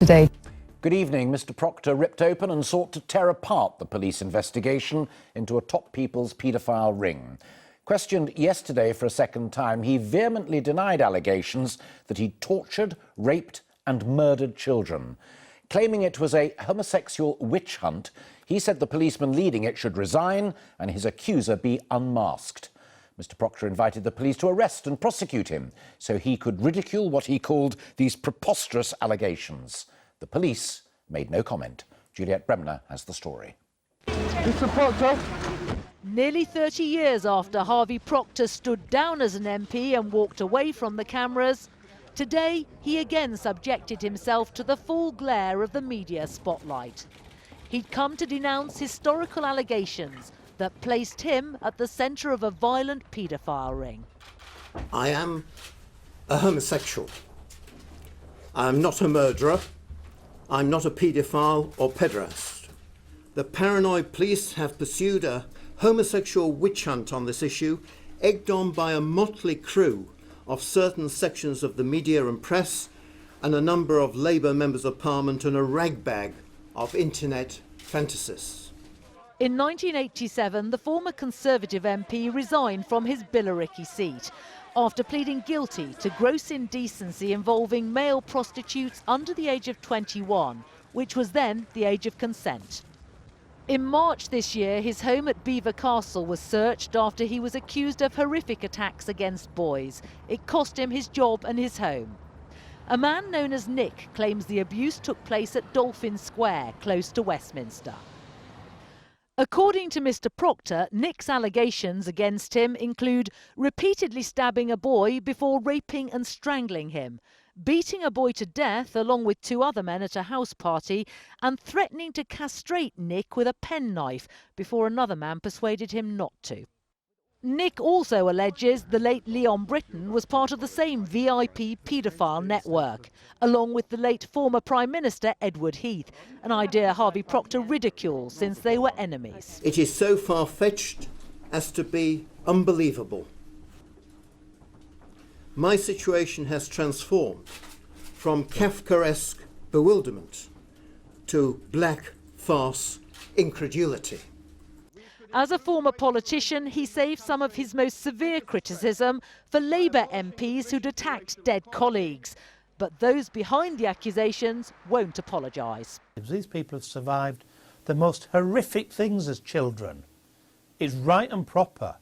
Today. Good evening. Mr. Proctor ripped open and sought to tear apart the police investigation into a top people's paedophile ring. Questioned yesterday for a second time, he vehemently denied allegations that he tortured, raped and murdered children. Claiming it was a homosexual witch hunt, he said the policeman leading it should resign and his accuser be unmasked. Mr. Proctor invited the police to arrest and prosecute him so he could ridicule what he called these preposterous allegations. The police made no comment. Juliet Bremner has the story. Mr. Proctor. Nearly 30 years after Harvey Proctor stood down as an MP and walked away from the cameras, today he again subjected himself to the full glare of the media spotlight. He'd come to denounce historical allegations that placed him at the centre of a violent paedophile ring. I am a homosexual. I'm not a murderer. I'm not a paedophile or pederast. The paranoid police have pursued a homosexual witch hunt on this issue, egged on by a motley crew of certain sections of the media and press and a number of Labour members of Parliament and a ragbag of internet fantasists. In 1987, the former Conservative MP resigned from his Billericay seat after pleading guilty to gross indecency involving male prostitutes under the age of 21, which was then the age of consent. In March this year, his home at Belvoir Castle was searched after he was accused of horrific attacks against boys. It cost him his job and his home. A man known as Nick claims the abuse took place at Dolphin Square, close to Westminster. According to Mr. Proctor, Nick's allegations against him include repeatedly stabbing a boy before raping and strangling him, beating a boy to death along with two other men at a house party, and threatening to castrate Nick with a penknife before another man persuaded him not to. Nick also alleges the late Leon Britton was part of the same VIP paedophile network, along with the late former Prime Minister Edward Heath, an idea Harvey Proctor ridiculed since they were enemies. It is so far-fetched as to be unbelievable. My situation has transformed from Kafkaesque bewilderment to black farce incredulity. As a former politician, he saved some of his most severe criticism for Labour MPs who'd attacked dead colleagues. But those behind the accusations won't apologise. These people have survived the most horrific things as children. It's right and proper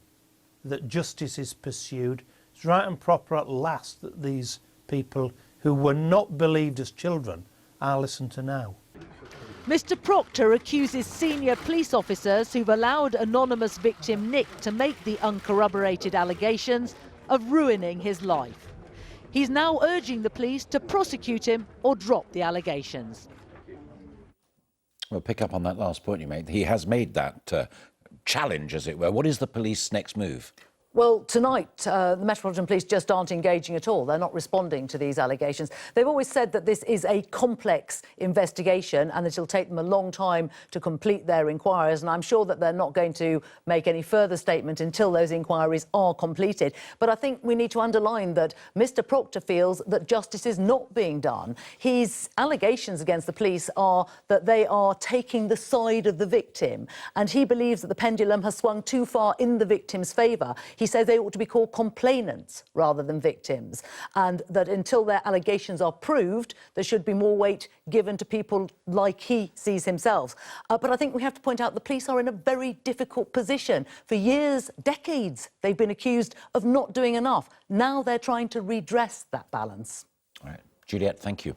that justice is pursued. It's right and proper at last that these people who were not believed as children are listened to now. Mr. Proctor accuses senior police officers who've allowed anonymous victim Nick to make the uncorroborated allegations of ruining his life. He's now urging the police to prosecute him or drop the allegations. We'll pick up on that last point you made. He has made that challenge, as it were. What is the police next move? Well, tonight, the Metropolitan Police just aren't engaging at all. They're not responding to these allegations. They've always said that this is a complex investigation and that it'll take them a long time to complete their inquiries. And I'm sure that they're not going to make any further statement until those inquiries are completed. But I think we need to underline that Mr. Proctor feels that justice is not being done. His allegations against the police are that they are taking the side of the victim. And he believes that the pendulum has swung too far in the victim's favour. He says they ought to be called complainants rather than victims, and that until their allegations are proved, there should be more weight given to people like he sees himself. But I think we have to point out the police are in a very difficult position. For years, decades, they've been accused of not doing enough. Now they're trying to redress that balance. All right. Juliet, thank you.